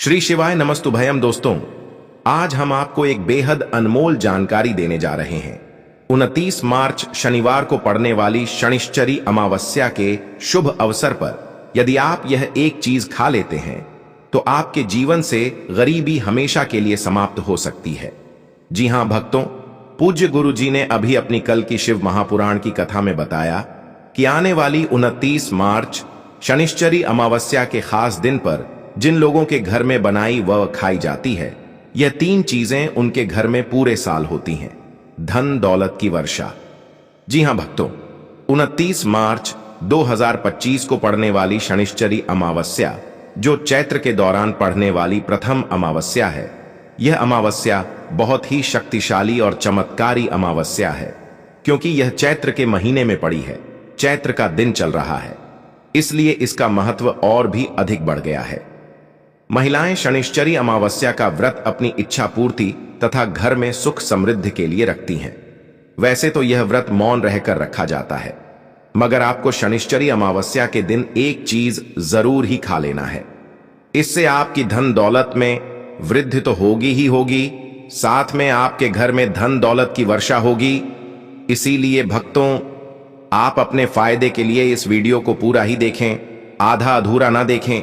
श्री शिवाय नमस्तुभयम। दोस्तों, आज हम आपको एक बेहद अनमोल जानकारी देने जा रहे हैं। 29 मार्च शनिवार को पड़ने वाली शनिश्चरी अमावस्या के शुभ अवसर पर यदि आप यह एक चीज खा लेते हैं तो आपके जीवन से गरीबी हमेशा के लिए समाप्त हो सकती है। जी हां भक्तों, पूज्य गुरु जी ने अभी अपनी कल की शिव महापुराण की कथा में बताया कि आने वाली 29 मार्च शनिश्चरी अमावस्या के खास दिन पर जिन लोगों के घर में बनाई व खाई जाती है, यह 3 चीजें उनके घर में पूरे साल होती हैं। धन दौलत की वर्षा। जी हां भक्तों, 29 मार्च 2025 को पड़ने वाली शनिश्चरी अमावस्या, जो चैत्र के दौरान पड़ने वाली प्रथम अमावस्या है, यह अमावस्या बहुत ही शक्तिशाली और चमत्कारी अमावस्या है, क्योंकि यह चैत्र के महीने में पड़ी है। चैत्र का दिन चल रहा है, इसलिए इसका महत्व और भी अधिक बढ़ गया है। महिलाएं शनिश्चरी अमावस्या का व्रत अपनी इच्छा पूर्ति तथा घर में सुख समृद्धि के लिए रखती हैं। वैसे तो यह व्रत मौन रहकर रखा जाता है, मगर आपको शनिश्चरी अमावस्या के दिन एक चीज जरूर ही खा लेना है। इससे आपकी धन दौलत में वृद्धि तो होगी ही होगी, साथ में आपके घर में धन दौलत की वर्षा होगी। इसीलिए भक्तों, आप अपने फायदे के लिए इस वीडियो को पूरा ही देखें, आधा अधूरा ना देखें।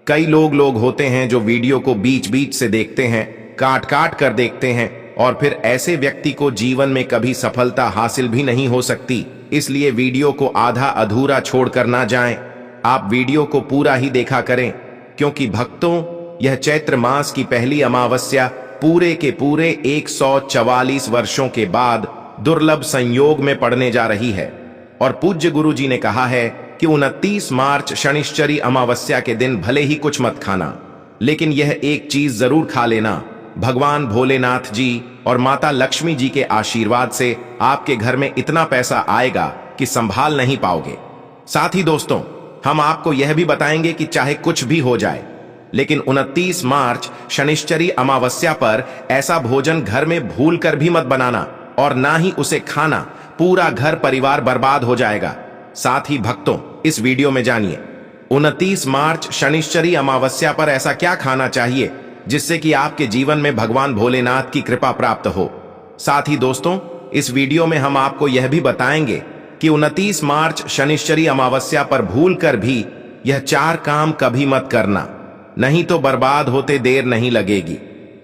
कई लोग होते हैं जो वीडियो को बीच बीच से देखते हैं, काट काट कर देखते हैं, और फिर ऐसे व्यक्ति को जीवन में कभी सफलता हासिल भी नहीं हो सकती। इसलिए वीडियो को आधा अधूरा छोड़कर ना जाएं, आप वीडियो को पूरा ही देखा करें, क्योंकि भक्तों, यह चैत्र मास की पहली अमावस्या पूरे के पूरे 144 वर्षों के बाद दुर्लभ संयोग में पड़ने जा रही है। और पूज्य गुरु जी ने कहा है कि 29 मार्च शनिश्चरी अमावस्या के दिन भले ही कुछ मत खाना, लेकिन यह एक चीज जरूर खा लेना। भगवान भोलेनाथ जी और माता लक्ष्मी जी के आशीर्वाद से आपके घर में इतना पैसा आएगा कि संभाल नहीं पाओगे। साथ ही दोस्तों, हम आपको यह भी बताएंगे कि चाहे कुछ भी हो जाए, लेकिन 29 मार्च शनिश्चरी अमावस्या पर ऐसा भोजन घर में भूल कर भी मत बनाना, और ना ही उसे खाना। पूरा घर परिवार बर्बाद हो जाएगा। साथ ही भक्तों, इस वीडियो में जानिए 29 मार्च शनिश्चरी अमावस्या पर ऐसा क्या खाना चाहिए जिससे कि आपके जीवन में भगवान भोलेनाथ की कृपा प्राप्त हो। साथ ही दोस्तों, इस वीडियो में हम आपको यह भी बताएंगे कि 29 मार्च शनिश्चरी अमावस्या पर भूल कर भी यह 4 काम कभी मत करना, नहीं तो बर्बाद होते देर नहीं लगेगी।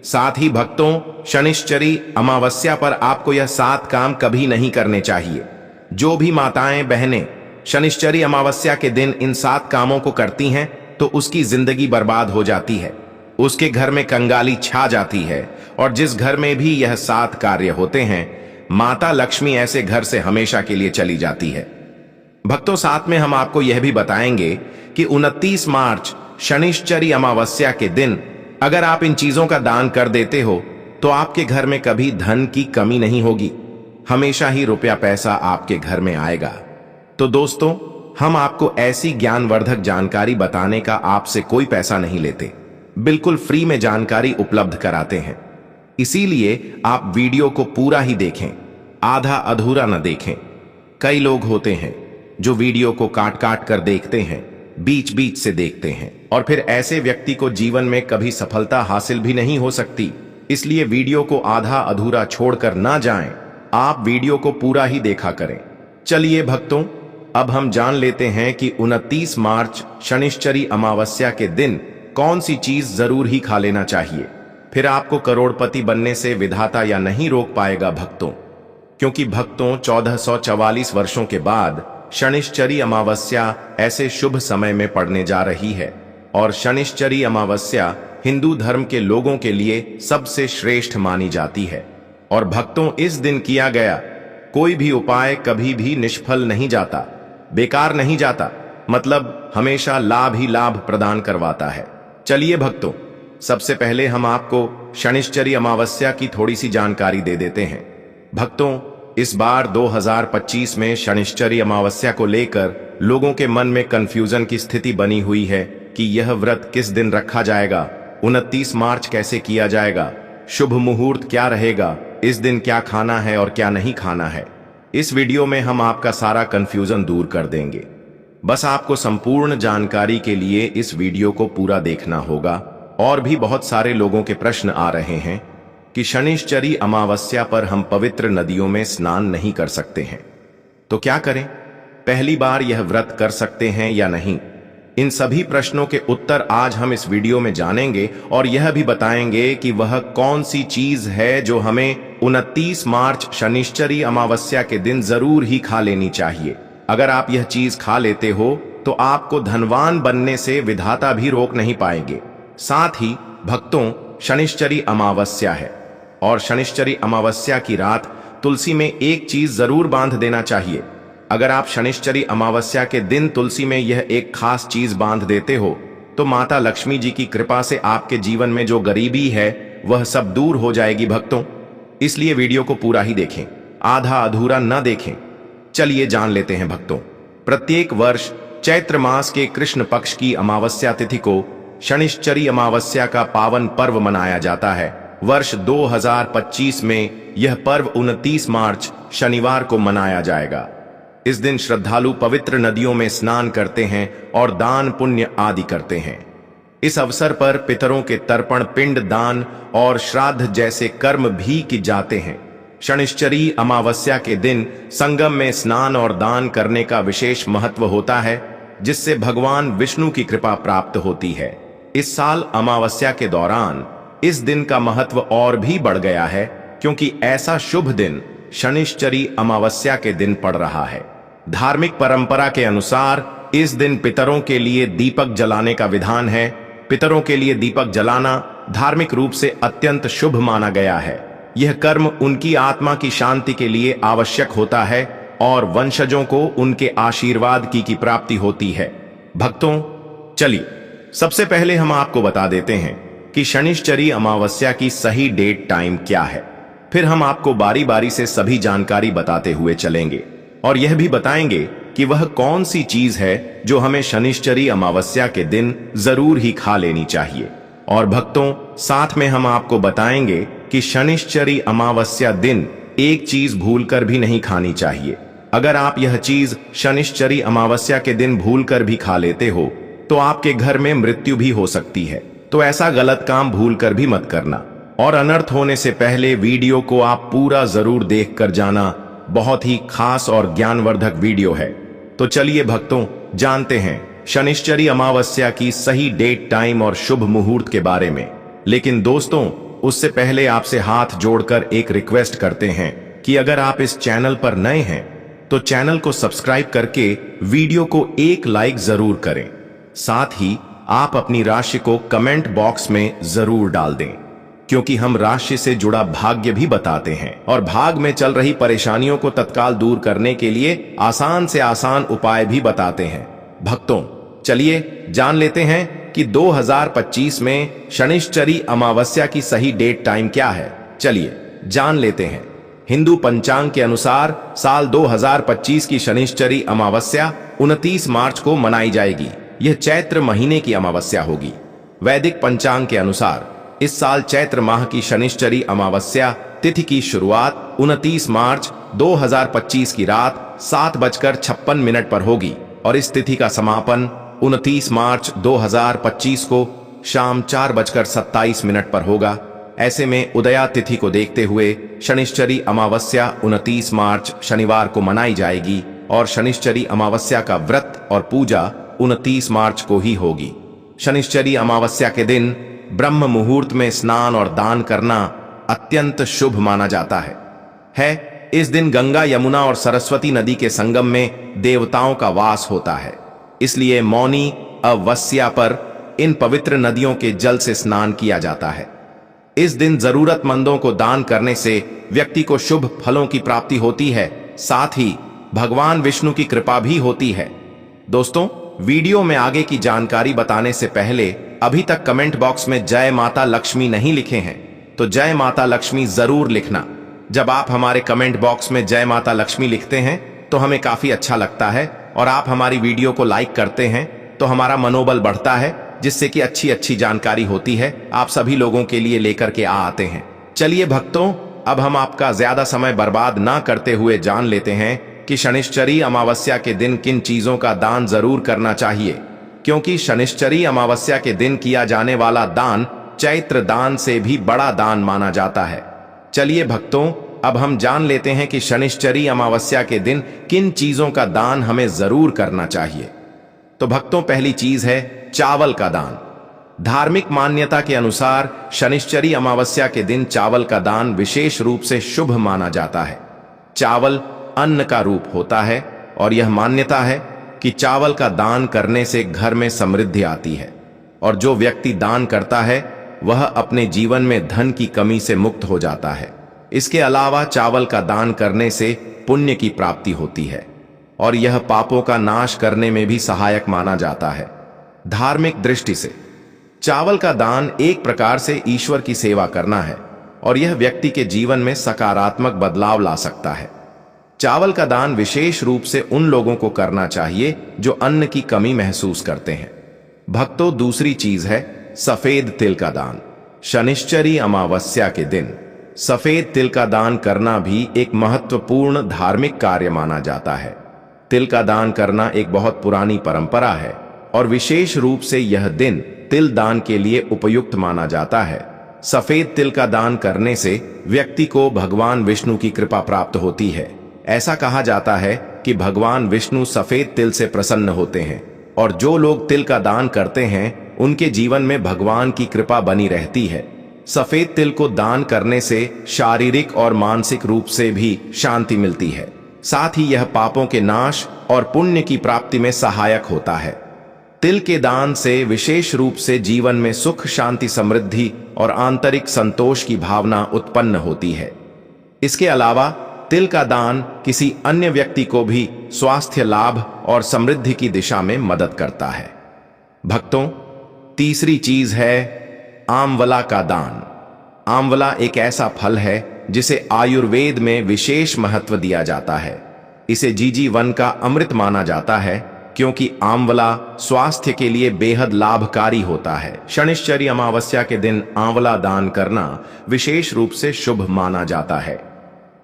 साथ ही भक्तों, शनिश्चरी अमावस्या पर आपको यह 7 काम कभी नहीं करने चाहिए। जो भी माताएं बहनें शनिश्चरी अमावस्या के दिन इन 7 कामों को करती हैं तो उसकी जिंदगी बर्बाद हो जाती है, उसके घर में कंगाली छा जाती है, और जिस घर में भी यह 7 कार्य होते हैं, माता लक्ष्मी ऐसे घर से हमेशा के लिए चली जाती है। भक्तों, साथ में हम आपको यह भी बताएंगे कि 29 मार्च शनिश्चरी अमावस्या के दिन अगर आप इन चीजों का दान कर देते हो तो आपके घर में कभी धन की कमी नहीं होगी, हमेशा ही रुपया पैसा आपके घर में आएगा। तो दोस्तों, हम आपको ऐसी ज्ञानवर्धक जानकारी बताने का आपसे कोई पैसा नहीं लेते, बिल्कुल फ्री में जानकारी उपलब्ध कराते हैं। इसीलिए आप वीडियो को पूरा ही देखें, आधा अधूरा न देखें। कई लोग होते हैं जो वीडियो को काट काट कर देखते हैं, बीच बीच से देखते हैं, और फिर ऐसे व्यक्ति को जीवन में कभी सफलता हासिल भी नहीं हो सकती। इसलिए वीडियो को आधा अधूरा छोड़कर ना जाएं, आप वीडियो को पूरा ही देखा करें। चलिए भक्तों, अब हम जान लेते हैं कि 29 मार्च शनिश्चरी अमावस्या के दिन कौन सी चीज जरूर ही खा लेना चाहिए। फिर आपको करोड़पति बनने से विधाता या नहीं रोक पाएगा भक्तों, क्योंकि भक्तों 1444 वर्षों के बाद शनिश्चरी अमावस्या ऐसे शुभ समय में पड़ने जा रही है। और शनिश्चरी अमावस्या हिंदू धर्म के लोगों के लिए सबसे श्रेष्ठ मानी जाती है। और भक्तों, इस दिन किया गया कोई भी उपाय कभी भी निष्फल नहीं जाता, बेकार नहीं जाता, मतलब हमेशा लाभ ही लाभ प्रदान करवाता है। चलिए भक्तों, सबसे पहले हम आपको शनिश्चरी अमावस्या की थोड़ी सी जानकारी दे देते हैं। भक्तों, इस बार 2025 में शनिश्चरी अमावस्या को लेकर लोगों के मन में कंफ्यूजन की स्थिति बनी हुई है कि यह व्रत किस दिन रखा जाएगा, 29 मार्च कैसे किया जाएगा, शुभ मुहूर्त क्या रहेगा, इस दिन क्या खाना है और क्या नहीं खाना है। इस वीडियो में हम आपका सारा कंफ्यूजन दूर कर देंगे। बस आपको संपूर्ण जानकारी के लिए इस वीडियो को पूरा देखना होगा। और भी बहुत सारे लोगों के प्रश्न आ रहे हैं कि शनिश्चरी अमावस्या पर हम पवित्र नदियों में स्नान नहीं कर सकते हैं, तो क्या करें? पहली बार यह व्रत कर सकते हैं या नहीं? इन सभी प्रश्नों के उत्तर आज हम इस वीडियो में जानेंगे और यह भी बताएंगे कि वह कौन सी चीज है जो हमें 29 मार्च शनिश्चरी अमावस्या के दिन जरूर ही खा लेनी चाहिए। अगर आप यह चीज खा लेते हो तो आपको धनवान बनने से विधाता भी रोक नहीं पाएंगे। साथ ही भक्तों, शनिश्चरी अमावस्या है और शनिश्चरी अमावस्या की रात तुलसी में एक चीज जरूर बांध देना चाहिए। अगर आप शनिश्चरी अमावस्या के दिन तुलसी में यह एक खास चीज बांध देते हो तो माता लक्ष्मी जी की कृपा से आपके जीवन में जो गरीबी है वह सब दूर हो जाएगी भक्तों। इसलिए वीडियो को पूरा ही देखें, आधा अधूरा न देखें। चलिए जान लेते हैं भक्तों। प्रत्येक वर्ष चैत्र मास के कृष्ण पक्ष की अमावस्या तिथि को शनिश्चरी अमावस्या का पावन पर्व मनाया जाता है। वर्ष 2025 में यह पर्व 29 मार्च शनिवार को मनाया जाएगा। इस दिन श्रद्धालु पवित्र नदियों में स्नान करते हैं और दान पुण्य आदि करते हैं। इस अवसर पर पितरों के तर्पण, पिंड दान और श्राद्ध जैसे कर्म भी की जाते हैं। शनिश्चरी अमावस्या के दिन संगम में स्नान और दान करने का विशेष महत्व होता है, जिससे भगवान विष्णु की कृपा प्राप्त होती है। इस साल अमावस्या के दौरान इस दिन का महत्व और भी बढ़ गया है, क्योंकि ऐसा शुभ दिन शनिश्चरी अमावस्या के दिन पड़ रहा है। धार्मिक परंपरा के अनुसार इस दिन पितरों के लिए दीपक जलाने का विधान है। पितरों के लिए दीपक जलाना धार्मिक रूप से अत्यंत शुभ माना गया है। यह कर्म उनकी आत्मा की शांति के लिए आवश्यक होता है और वंशजों को उनके आशीर्वाद की प्राप्ति होती है। भक्तों, चलिए सबसे पहले हम आपको बता देते हैं कि शनिश्चरी अमावस्या की सही डेट टाइम क्या है। फिर हम आपको बारी बारी से सभी जानकारी बताते हुए चलेंगे और यह भी बताएंगे कि वह कौन सी चीज है जो हमें शनिश्चरी अमावस्या के दिन जरूर ही खा लेनी चाहिए। और भक्तों, साथ में हम आपको बताएंगे कि शनिश्चरी अमावस्या दिन एक चीज भूलकर भी नहीं खानी चाहिए। अगर आप यह चीज शनिश्चरी अमावस्या के दिन भूलकर भी खा लेते हो तो आपके घर में मृत्यु भी हो सकती है। तो ऐसा गलत काम भूलकर भी मत करना और अनर्थ होने से पहले वीडियो को आप पूरा जरूर देख कर जाना। बहुत ही खास और ज्ञानवर्धक वीडियो है। तो चलिए भक्तों, जानते हैं शनिश्चरी अमावस्या की सही डेट, टाइम और शुभ मुहूर्त के बारे में। लेकिन दोस्तों, उससे पहले आपसे हाथ जोड़कर एक रिक्वेस्ट करते हैं कि अगर आप इस चैनल पर नए हैं तो चैनल को सब्सक्राइब करके वीडियो को एक लाइक जरूर करें। साथ ही आप अपनी राशि को कमेंट बॉक्स में जरूर डाल दें, क्योंकि हम राशि से जुड़ा भाग्य भी बताते हैं और भाग में चल रही परेशानियों को तत्काल दूर करने के लिए आसान से आसान उपाय भी बताते हैं। भक्तों, चलिए जान लेते हैं कि 2025 में शनिश्चरी अमावस्या की सही डेट टाइम क्या है। चलिए जान लेते हैं। हिंदू पंचांग के अनुसार साल 2025 की शनिश्चरी अमावस्या 29 मार्च को मनाई जाएगी। यह चैत्र महीने की अमावस्या होगी। वैदिक पंचांग के अनुसार इस साल चैत्र माह की शनिश्चरी अमावस्या तिथि की शुरुआत 29 मार्च 2025 की रात 7:56 पर होगी और इस तिथि का समापन 29 मार्च 2025 को शाम 4:27 पर होगा। ऐसे में उदया तिथि को देखते हुए शनिश्चरी अमावस्या 29 मार्च शनिवार को मनाई जाएगी और शनिश्चरी अमावस्या का व्रत और पूजा 29 मार्च को ही होगी। शनिश्चरी अमावस्या के दिन ब्रह्म मुहूर्त में स्नान और दान करना अत्यंत शुभ माना जाता है। इस दिन गंगा, यमुना और सरस्वती नदी के संगम में देवताओं का वास होता है। इसलिए मौनी अमावस्या पर इन पवित्र नदियों के जल से स्नान किया जाता है। इस दिन जरूरतमंदों को दान करने से व्यक्ति को शुभ फलों की प्राप्ति होती है। साथ ही भगवान विष्णु की कृपा भी होती है। दोस्तों, वीडियो में आगे की जानकारी बताने से पहले अभी तक कमेंट बॉक्स में जय माता लक्ष्मी नहीं लिखे हैं तो जय माता लक्ष्मी जरूर लिखना। जब आप हमारे कमेंट बॉक्स में जय माता लक्ष्मी लिखते हैं तो हमें काफी अच्छा लगता है और आप हमारी वीडियो को लाइक करते हैं तो हमारा मनोबल बढ़ता है, जिससे कि अच्छी अच्छी जानकारी होती है आप सभी लोगों के लिए लेकर के आते हैं। चलिए भक्तों, अब हम आपका ज्यादा समय बर्बाद ना करते हुए जान लेते हैं कि शनिश्चरी अमावस्या के दिन किन चीजों का दान जरूर करना चाहिए। क्योंकि शनिश्चरी अमावस्या के दिन किया जाने वाला दान चैत्र दान से भी बड़ा दान माना जाता है। चलिए भक्तों, अब हम जान लेते हैं कि शनिश्चरी अमावस्या के दिन किन चीजों का दान हमें जरूर करना चाहिए। तो भक्तों, पहली चीज है चावल का दान। धार्मिक मान्यता के अनुसार शनिश्चरी अमावस्या के दिन चावल का दान विशेष रूप से शुभ माना जाता है। चावल अन्न का रूप होता है और यह मान्यता है कि चावल का दान करने से घर में समृद्धि आती है और जो व्यक्ति दान करता है वह अपने जीवन में धन की कमी से मुक्त हो जाता है। इसके अलावा चावल का दान करने से पुण्य की प्राप्ति होती है और यह पापों का नाश करने में भी सहायक माना जाता है। धार्मिक दृष्टि से चावल का दान एक प्रकार से ईश्वर की सेवा करना है और यह व्यक्ति के जीवन में सकारात्मक बदलाव ला सकता है। चावल का दान विशेष रूप से उन लोगों को करना चाहिए जो अन्न की कमी महसूस करते हैं। भक्तों, दूसरी चीज है सफेद तिल का दान। शनिश्चरी अमावस्या के दिन सफेद तिल का दान करना भी एक महत्वपूर्ण धार्मिक कार्य माना जाता है। तिल का दान करना एक बहुत पुरानी परंपरा है और विशेष रूप से यह दिन तिल दान के लिए उपयुक्त माना जाता है। सफेद तिल का दान करने से व्यक्ति को भगवान विष्णु की कृपा प्राप्त होती है। ऐसा कहा जाता है कि भगवान विष्णु सफेद तिल से प्रसन्न होते हैं और जो लोग तिल का दान करते हैं उनके जीवन में भगवान की कृपा बनी रहती है। सफेद तिल को दान करने से शारीरिक और मानसिक रूप से भी शांति मिलती है। साथ ही यह पापों के नाश और पुण्य की प्राप्ति में सहायक होता है। तिल के दान से विशेष रूप से जीवन में सुख, शांति, समृद्धि और आंतरिक संतोष की भावना उत्पन्न होती है। इसके अलावा तिल का दान किसी अन्य व्यक्ति को भी स्वास्थ्य लाभ और समृद्धि की दिशा में मदद करता है। भक्तों, तीसरी चीज है आंवला का दान। आंवला एक ऐसा फल है जिसे आयुर्वेद में विशेष महत्व दिया जाता है। इसे जीवन का अमृत माना जाता है क्योंकि आंवला स्वास्थ्य के लिए बेहद लाभकारी होता है। शनिश्चरी अमावस्या के दिन आंवला दान करना विशेष रूप से शुभ माना जाता है।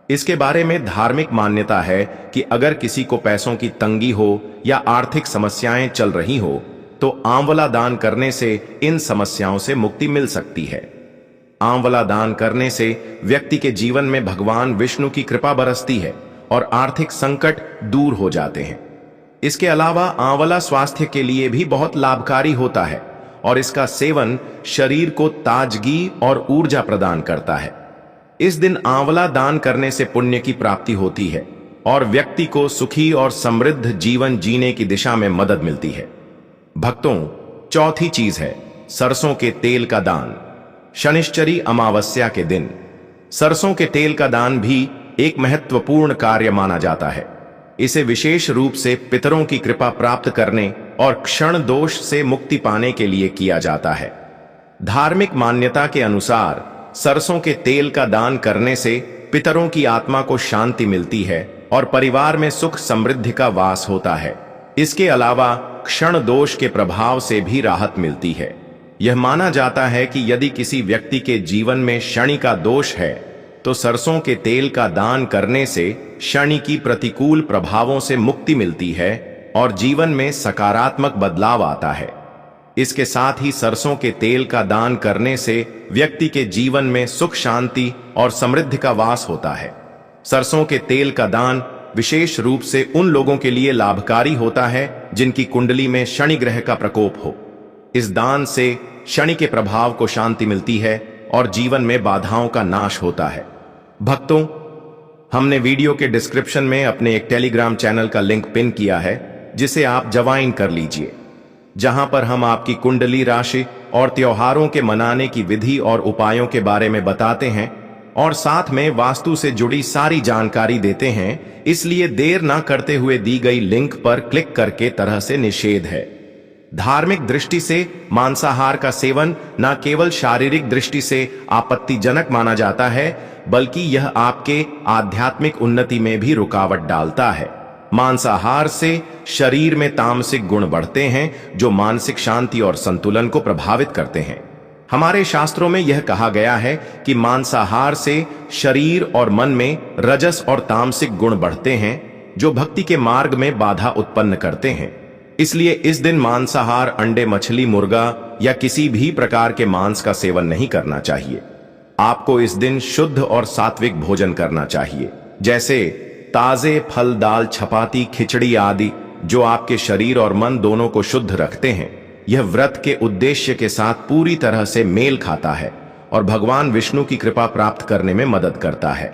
इसके बारे में धार्मिक मान्यता है कि अगर किसी को पैसों की तंगी हो या आर्थिक समस्याएं चल रही हो तो आंवला दान करने से इन समस्याओं से मुक्ति मिल सकती है। आंवला दान करने से व्यक्ति के जीवन में भगवान विष्णु की कृपा बरसती है और आर्थिक संकट दूर हो जाते हैं। इसके अलावा आंवला स्वास्थ्य के लिए भी बहुत लाभकारी होता है और इसका सेवन शरीर को ताजगी और ऊर्जा प्रदान करता है। इस दिन आंवला दान करने से पुण्य की प्राप्ति होती है और व्यक्ति को सुखी और समृद्ध जीवन जीने की दिशा में मदद मिलती है। भक्तों, चौथी चीज है सरसों के तेल का दान। शनिश्चरी अमावस्या के दिन सरसों के तेल का दान भी एक महत्वपूर्ण कार्य माना जाता है। इसे विशेष रूप से पितरों की कृपा प्राप्त करने और क्षण दोष से मुक्ति पाने के लिए किया जाता है। धार्मिक मान्यता के अनुसार सरसों के तेल का दान करने से पितरों की आत्मा को शांति मिलती है और परिवार में सुख समृद्धि का वास होता है। इसके अलावा क्षण दोष के प्रभाव से भी राहत मिलती है। यह माना जाता है कि यदि किसी व्यक्ति के जीवन में शनि का दोष है तो सरसों के तेल का दान करने से शनि की प्रतिकूल प्रभावों से मुक्ति मिलती है और जीवन में सकारात्मक बदलाव आता है। इसके साथ ही सरसों के तेल का दान करने से व्यक्ति के जीवन में सुख, शांति और समृद्धि का वास होता है। सरसों के तेल का दान विशेष रूप से उन लोगों के लिए लाभकारी होता है जिनकी कुंडली में शनि ग्रह का प्रकोप हो। इस दान से शनि के प्रभाव को शांति मिलती है और जीवन में बाधाओं का नाश होता है। भक्तों, हमने वीडियो के डिस्क्रिप्शन में अपने एक टेलीग्राम चैनल का लिंक पिन किया है जिसे आप ज्वाइन कर लीजिए, जहां पर हम आपकी कुंडली राशि और त्योहारों के मनाने की विधि और उपायों के बारे में बताते हैं और साथ में वास्तु से जुड़ी सारी जानकारी देते हैं। इसलिए देर ना करते हुए दी गई लिंक पर क्लिक करके तरह से निषेध है। धार्मिक दृष्टि से मांसाहार का सेवन न केवल शारीरिक दृष्टि से आपत्तिजनक माना जाता है बल्कि यह आपके आध्यात्मिक उन्नति में भी रुकावट डालता है। मांसाहार से शरीर में तामसिक गुण बढ़ते हैं जो मानसिक शांति और संतुलन को प्रभावित करते हैं। हमारे शास्त्रों में यह कहा गया है कि मांसाहार से शरीर और मन में रजस और तामसिक गुण बढ़ते हैं जो भक्ति के मार्ग में बाधा उत्पन्न करते हैं। इसलिए इस दिन मांसाहार, अंडे, मछली, मुर्गा या किसी भी प्रकार के मांस का सेवन नहीं करना चाहिए। आपको इस दिन शुद्ध और सात्विक भोजन करना चाहिए, जैसे ताजे फल, दाल, चपाती, खिचड़ी आदि, जो आपके शरीर और मन दोनों को शुद्ध रखते हैं। यह व्रत के उद्देश्य के साथ पूरी तरह से मेल खाता है और भगवान विष्णु की कृपा प्राप्त करने में मदद करता है।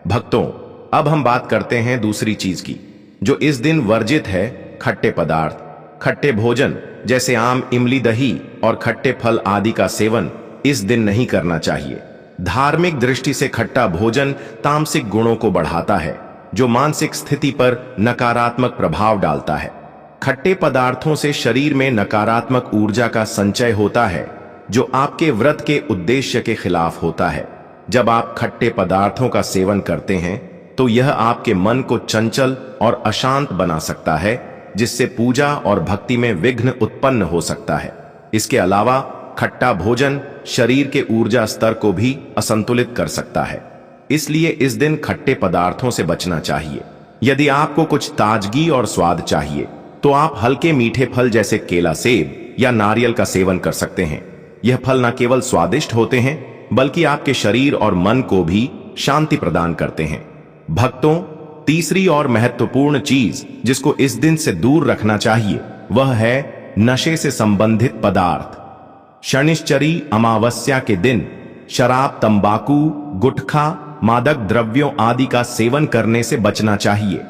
भक्तों, अब हम बात करते हैं दूसरी चीज की, जो इस दिन वर्जित है। खट्टे पदार्थ, खट्टे भोजन जैसे आम, इमली, दही और खट्टे फल आदि का सेवन इस दिन नहीं करना चाहिए। धार्मिक दृष्टि से खट्टा भोजन तामसिक गुणों को बढ़ाता है, जो मानसिक स्थिति पर नकारात्मक प्रभाव डालता है। खट्टे पदार्थों से शरीर में नकारात्मक ऊर्जा का संचय होता है, जो आपके व्रत के उद्देश्य के खिलाफ होता है। जब आप खट्टे पदार्थों का सेवन करते हैं तो यह आपके मन को चंचल और अशांत बना सकता है, जिससे पूजा और भक्ति में विघ्न उत्पन्न हो सकता है। इसके अलावा खट्टा भोजन शरीर के ऊर्जा स्तर को भी असंतुलित कर सकता है, इसलिए इस दिन खट्टे पदार्थों से बचना चाहिए। यदि आपको कुछ ताजगी और स्वाद चाहिए तो आप हल्के मीठे फल जैसे केला, सेब या नारियल का सेवन कर सकते हैं। यह फल न केवल स्वादिष्ट होते हैं, बल्कि आपके शरीर और मन को भी शांति प्रदान करते हैं। भक्तों, तीसरी और महत्वपूर्ण चीज जिसको इस दिन से दूर रखना चाहिए वह है नशे से संबंधित पदार्थ। शनिश्चरी अमावस्या के दिन शराब, तंबाकू, गुटखा, मादक द्रव्यों आदि का सेवन करने से बचना चाहिए।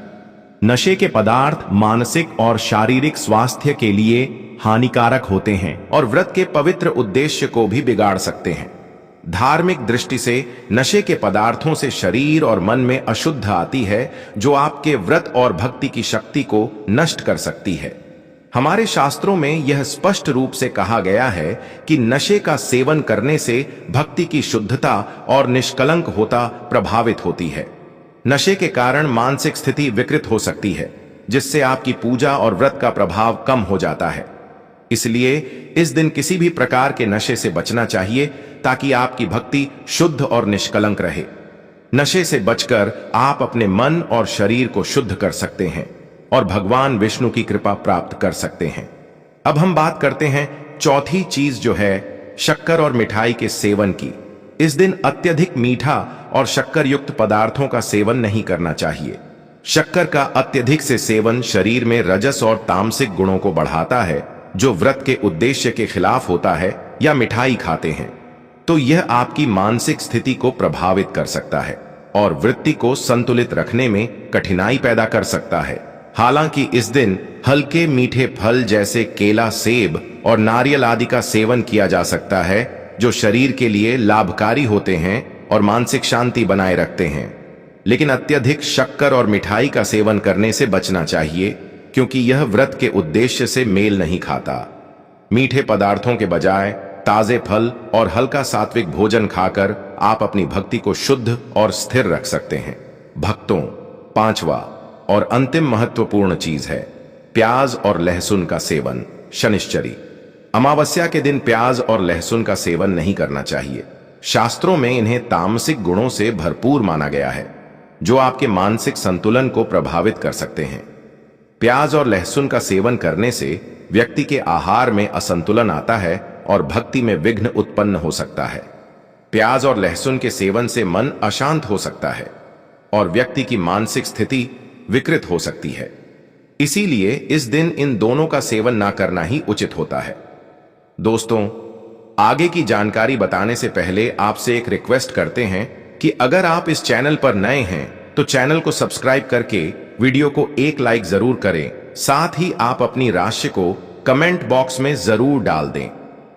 नशे के पदार्थ मानसिक और शारीरिक स्वास्थ्य के लिए हानिकारक होते हैं और व्रत के पवित्र उद्देश्य को भी बिगाड़ सकते हैं। धार्मिक दृष्टि से नशे के पदार्थों से शरीर और मन में अशुद्ध आती है, जो आपके व्रत और भक्ति की शक्ति को नष्ट कर सकती है। हमारे शास्त्रों में यह स्पष्ट रूप से कहा गया है कि नशे का सेवन करने से भक्ति की शुद्धता और निष्कलंक होता प्रभावित होती है। नशे के कारण मानसिक स्थिति विकृत हो सकती है, जिससे आपकी पूजा और व्रत का प्रभाव कम हो जाता है। इसलिए इस दिन किसी भी प्रकार के नशे से बचना चाहिए, ताकि आपकी भक्ति शुद्ध और निष्कलंक रहे। नशे से बचकर आप अपने मन और शरीर को शुद्ध कर सकते हैं और भगवान विष्णु की कृपा प्राप्त कर सकते हैं। अब हम बात करते हैं चौथी चीज, जो है शक्कर और मिठाई के सेवन की। इस दिन अत्यधिक मीठा और शक्कर युक्त पदार्थों का सेवन नहीं करना चाहिए। शक्कर का अत्यधिक से सेवन शरीर में रजस और तामसिक गुणों को बढ़ाता है, जो व्रत के उद्देश्य के खिलाफ होता है। या मिठाई खाते हैं तो यह आपकी मानसिक स्थिति को प्रभावित कर सकता है और वृत्ति को संतुलित रखने में कठिनाई पैदा कर सकता है। हालांकि इस दिन हल्के मीठे फल जैसे केला, सेब और नारियल आदि का सेवन किया जा सकता है, जो शरीर के लिए लाभकारी होते हैं और मानसिक शांति बनाए रखते हैं। लेकिन अत्यधिक शक्कर और मिठाई का सेवन करने से बचना चाहिए, क्योंकि यह व्रत के उद्देश्य से मेल नहीं खाता। मीठे पदार्थों के बजाय ताजे फल और हल्का सात्विक भोजन खाकर आप अपनी भक्ति को शुद्ध और स्थिर रख सकते हैं। भक्तों, पांचवा और अंतिम महत्वपूर्ण चीज है प्याज और लहसुन का सेवन। शनिश्चरी अमावस्या के दिन प्याज और लहसुन का सेवन नहीं करना चाहिए। शास्त्रों में इन्हें तामसिक गुणों से भरपूर माना गया है, जो आपके मानसिक संतुलन को प्रभावित कर सकते हैं। प्याज और लहसुन का सेवन करने से व्यक्ति के आहार में असंतुलन आता है और भक्ति में विघ्न उत्पन्न हो सकता है। प्याज और लहसुन के सेवन से मन अशांत हो सकता है और व्यक्ति की मानसिक स्थिति विकृत हो सकती है। इसीलिए इस दिन इन दोनों का सेवन ना करना ही उचित होता है। दोस्तों, आगे की जानकारी बताने से पहले आपसे एक रिक्वेस्ट करते हैं कि अगर आप इस चैनल पर नए हैं तो चैनल को सब्सक्राइब करके वीडियो को एक लाइक जरूर करें। साथ ही आप अपनी राशि को कमेंट बॉक्स में जरूर डाल दें,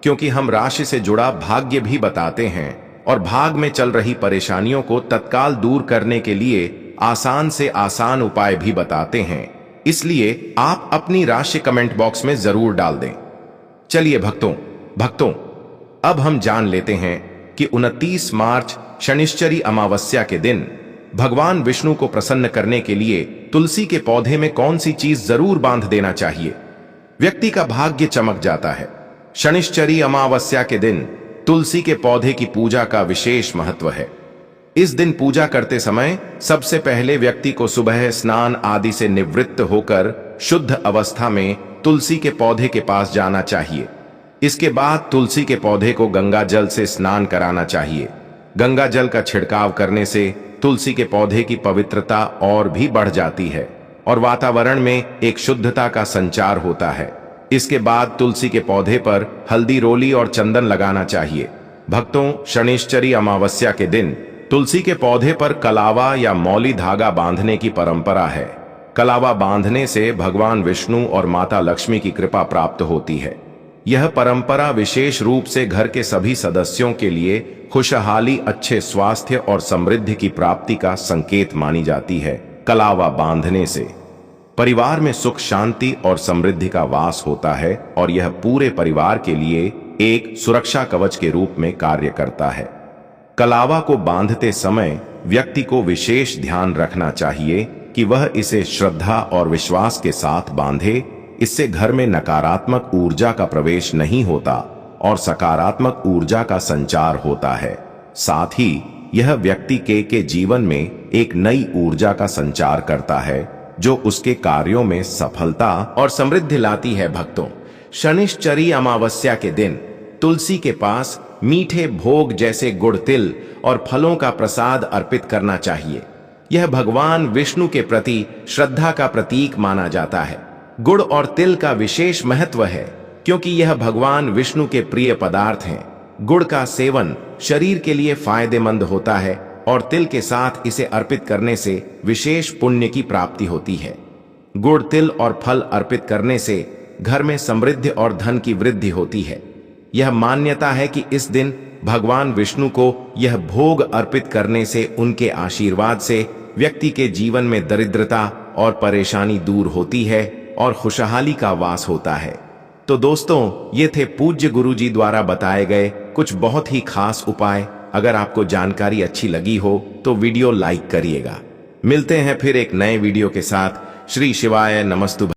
क्योंकि हम राशि से जुड़ा भाग्य भी बताते हैं और भाग में चल रही परेशानियों को तत्काल दूर करने के लिए आसान से आसान उपाय भी बताते हैं। इसलिए आप अपनी राशि कमेंट बॉक्स में जरूर डाल दें। चलिए भक्तों, अब हम जान लेते हैं कि 29 मार्च शनिश्चरी अमावस्या के दिन भगवान विष्णु को प्रसन्न करने के लिए तुलसी के पौधे में कौन सी चीज जरूर बांध देना चाहिए। व्यक्ति का भाग्य चमक जाता है। शनिश्चरी अमावस्या के दिन तुलसी के पौधे की पूजा का विशेष महत्व है। इस दिन पूजा करते समय सबसे पहले व्यक्ति को सुबह स्नान आदि से निवृत्त होकर शुद्ध अवस्था में तुलसी के पौधे के पास जाना चाहिए। इसके बाद तुलसी के पौधे को गंगा जल से स्नान कराना चाहिए। गंगा जल का छिड़काव करने से तुलसी के पौधे की पवित्रता और भी बढ़ जाती है और वातावरण में एक शुद्धता का संचार होता है। इसके बाद तुलसी के पौधे पर हल्दी रोली और चंदन लगाना चाहिए। भक्तों, शनिश्चरी अमावस्या के दिन तुलसी के पौधे पर कलावा या मौली धागा बांधने की परंपरा है। कलावा बांधने से भगवान विष्णु और माता लक्ष्मी की कृपा प्राप्त होती है। यह परंपरा विशेष रूप से घर के सभी सदस्यों के लिए खुशहाली, अच्छे स्वास्थ्य और समृद्धि की प्राप्ति का संकेत मानी जाती है। कलावा बांधने से परिवार में सुख, शांति और समृद्धि का वास होता है और यह पूरे परिवार के लिए एक सुरक्षा कवच के रूप में कार्य करता है। कलावा को बांधते समय व्यक्ति को विशेष ध्यान रखना चाहिए कि वह इसे श्रद्धा और विश्वास के साथ बांधे। इससे घर में नकारात्मक ऊर्जा का प्रवेश नहीं होता और सकारात्मक ऊर्जा का संचार होता है। साथ ही यह व्यक्ति के जीवन में एक नई ऊर्जा का संचार करता है जो उसके कार्यों में सफलता और समृद्धि लाती है। भक्तों, शनिश्चरी अमावस्या के दिन तुलसी के पास मीठे भोग जैसे गुड़, तिल और फलों का प्रसाद अर्पित करना चाहिए। यह भगवान विष्णु के प्रति श्रद्धा का प्रतीक माना जाता है। गुड़ और तिल का विशेष महत्व है क्योंकि यह भगवान विष्णु के प्रिय पदार्थ हैं। गुड़ का सेवन शरीर के लिए फायदेमंद होता है और तिल के साथ इसे अर्पित करने से विशेष पुण्य की प्राप्ति होती है। गुड़, तिल और फल अर्पित करने से घर में समृद्धि और धन की वृद्धि होती है। यह मान्यता है कि इस दिन भगवान विष्णु को यह भोग अर्पित करने से, उनके आशीर्वाद से व्यक्ति के जीवन में दरिद्रता और परेशानी दूर होती है और खुशहाली का वास होता है। तो दोस्तों, ये थे पूज्य गुरुजी द्वारा बताए गए कुछ बहुत ही खास उपाय। अगर आपको जानकारी अच्छी लगी हो तो वीडियो लाइक करिएगा। मिलते हैं फिर एक नए वीडियो के साथ। श्री शिवाय नमस्तु।